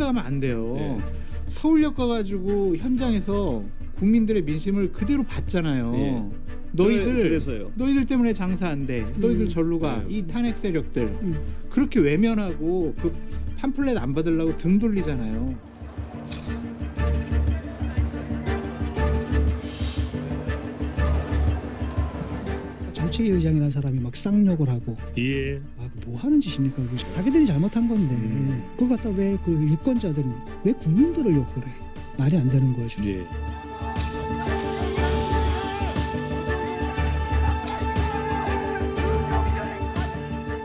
생각하면 안 돼요. 예. 서울역 가가지고 현장에서 국민들의 민심을 그대로 봤잖아요. 예. 그래서요. 너희들 때문에 장사 안 돼. 너희들 절로 가. 이 탄핵 세력들 그렇게 외면하고 그 팜플렛 안 받으려고 등 돌리잖아요. 정책위의장이라는 사람이 막 쌍욕을 하고 예. 뭐 하는 짓입니까? 자기들이 잘못한 건데 그거 갖다 왜 그 유권자들이 왜 국민들을 욕을 해? 말이 안 되는 거죠. 예.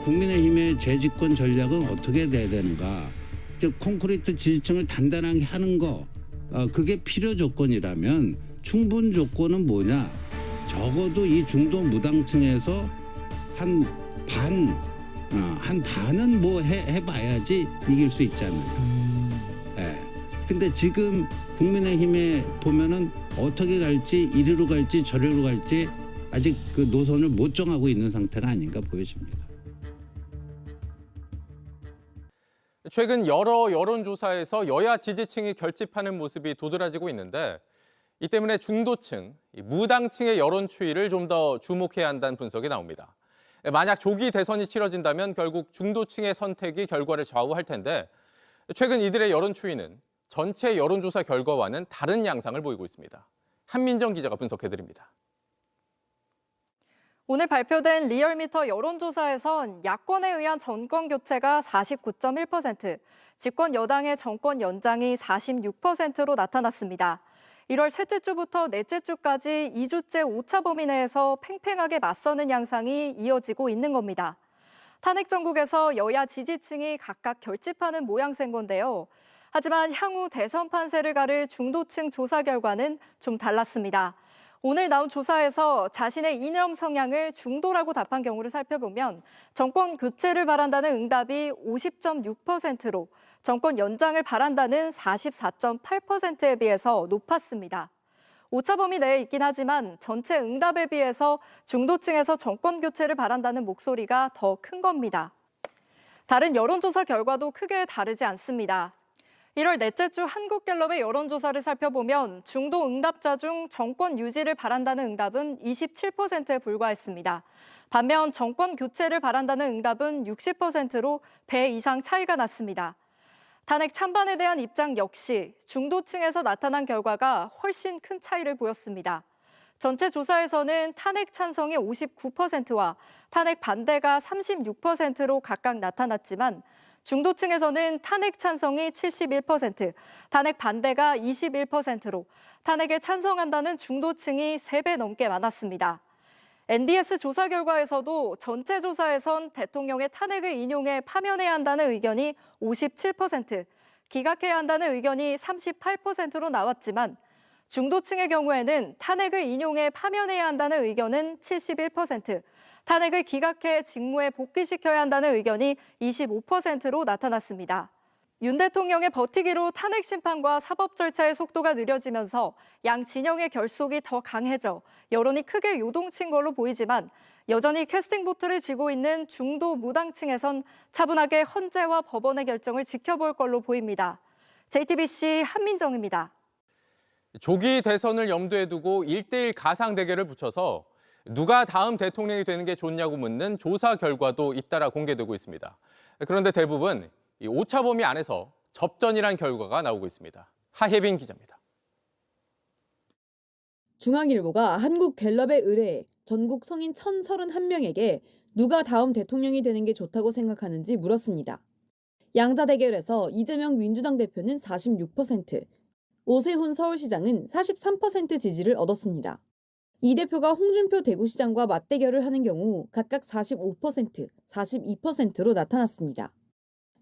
국민의힘의 재집권 전략은 어떻게 돼야 되는가? 즉 콘크리트 지지층을 단단하게 하는 거 그게 필요 조건이라면 충분 조건은 뭐냐? 적어도 이 중도 무당층에서 한 반은 뭐 해봐야지 이길 수 있지 않느냐. 예. 근데 지금 국민의힘에 보면은 어떻게 갈지 이리로 갈지 저리로 갈지 아직 그 노선을 못 정하고 있는 상태가 아닌가 보여집니다. 최근 여러 여론조사에서 여야 지지층이 결집하는 모습이 도드라지고 있는데 이 때문에 중도층, 무당층의 여론 추이를 좀 더 주목해야 한다는 분석이 나옵니다. 만약 조기 대선이 치러진다면 결국 중도층의 선택이 결과를 좌우할 텐데 최근 이들의 여론 추이는 전체 여론조사 결과와는 다른 양상을 보이고 있습니다. 한민정 기자가 분석해드립니다. 오늘 발표된 리얼미터 여론조사에선 야권에 의한 정권 교체가 49.1%, 집권 여당의 정권 연장이 46%로 나타났습니다. 1월 셋째 주부터 넷째 주까지 2주째 오차 범위 내에서 팽팽하게 맞서는 양상이 이어지고 있는 겁니다. 탄핵 정국에서 여야 지지층이 각각 결집하는 모양새인 건데요. 하지만 향후 대선 판세를 가를 중도층 조사 결과는 좀 달랐습니다. 오늘 나온 조사에서 자신의 이념 성향을 중도라고 답한 경우를 살펴보면 정권 교체를 바란다는 응답이 50.6%로 정권 연장을 바란다는 44.8%에 비해서 높았습니다. 오차 범위 내에 있긴 하지만 전체 응답에 비해서 중도층에서 정권 교체를 바란다는 목소리가 더 큰 겁니다. 다른 여론조사 결과도 크게 다르지 않습니다. 1월 넷째 주 한국갤럽의 여론조사를 살펴보면 중도 응답자 중 정권 유지를 바란다는 응답은 27%에 불과했습니다. 반면 정권 교체를 바란다는 응답은 60%로 배 이상 차이가 났습니다. 탄핵 찬반에 대한 입장 역시 중도층에서 나타난 결과가 훨씬 큰 차이를 보였습니다. 전체 조사에서는 탄핵 찬성이 59%와 탄핵 반대가 36%로 각각 나타났지만 중도층에서는 탄핵 찬성이 71%, 탄핵 반대가 21%로 탄핵에 찬성한다는 중도층이 3배 넘게 많았습니다. NBS 조사 결과에서도 전체 조사에선 대통령의 탄핵을 인용해 파면해야 한다는 의견이 57%, 기각해야 한다는 의견이 38%로 나왔지만 중도층의 경우에는 탄핵을 인용해 파면해야 한다는 의견은 71%, 탄핵을 기각해 직무에 복귀시켜야 한다는 의견이 25%로 나타났습니다. 윤 대통령의 버티기로 탄핵 심판과 사법 절차의 속도가 느려지면서 양 진영의 결속이 더 강해져 여론이 크게 요동친 걸로 보이지만 여전히 캐스팅 보트를 쥐고 있는 중도 무당층에선 차분하게 헌재와 법원의 결정을 지켜볼 걸로 보입니다. JTBC 한민정입니다. 조기 대선을 염두에 두고 1대1 가상 대결을 붙여서 누가 다음 대통령이 되는 게 좋냐고 묻는 조사 결과도 잇따라 공개되고 있습니다. 그런데 대부분 이 오차 범위 안에서 접전이란 결과가 나오고 있습니다. 하혜빈 기자입니다. 중앙일보가 한국갤럽에 의뢰해 전국 성인 1,031명에게 누가 다음 대통령이 되는 게 좋다고 생각하는지 물었습니다. 양자 대결에서 이재명 민주당 대표는 46%, 오세훈 서울시장은 43% 지지를 얻었습니다. 이 대표가 홍준표 대구시장과 맞대결을 하는 경우 각각 45%, 42%로 나타났습니다.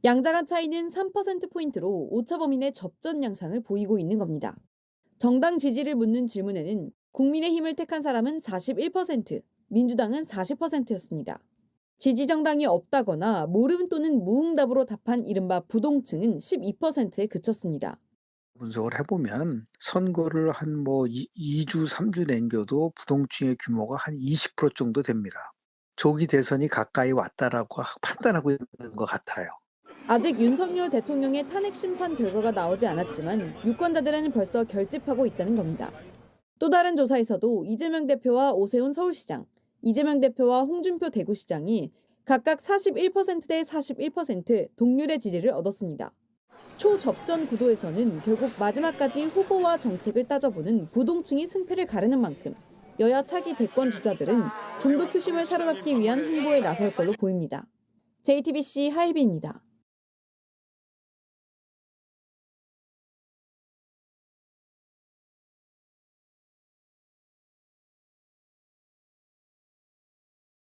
양자 간 차이는 3%포인트로 오차 범위 내 접전 양상을 보이고 있는 겁니다. 정당 지지를 묻는 질문에는 국민의힘을 택한 사람은 41%, 민주당은 40%였습니다. 지지 정당이 없다거나 모름 또는 무응답으로 답한 이른바 부동층은 12%에 그쳤습니다. 분석을 해보면 선거를 한 2주, 3주 남겨도 부동층의 규모가 한 20% 정도 됩니다. 조기 대선이 가까이 왔다라고 판단하고 있는 것 같아요. 아직 윤석열 대통령의 탄핵 심판 결과가 나오지 않았지만 유권자들은 벌써 결집하고 있다는 겁니다. 또 다른 조사에서도 이재명 대표와 오세훈 서울시장, 이재명 대표와 홍준표 대구시장이 각각 41%대 41% 동률의 지지를 얻었습니다. 초접전 구도에서는 결국 마지막까지 후보와 정책을 따져보는 부동층이 승패를 가르는 만큼 여야 차기 대권 주자들은 중도 표심을 사로잡기 위한 행보에 나설 걸로 보입니다. JTBC 하이비입니다.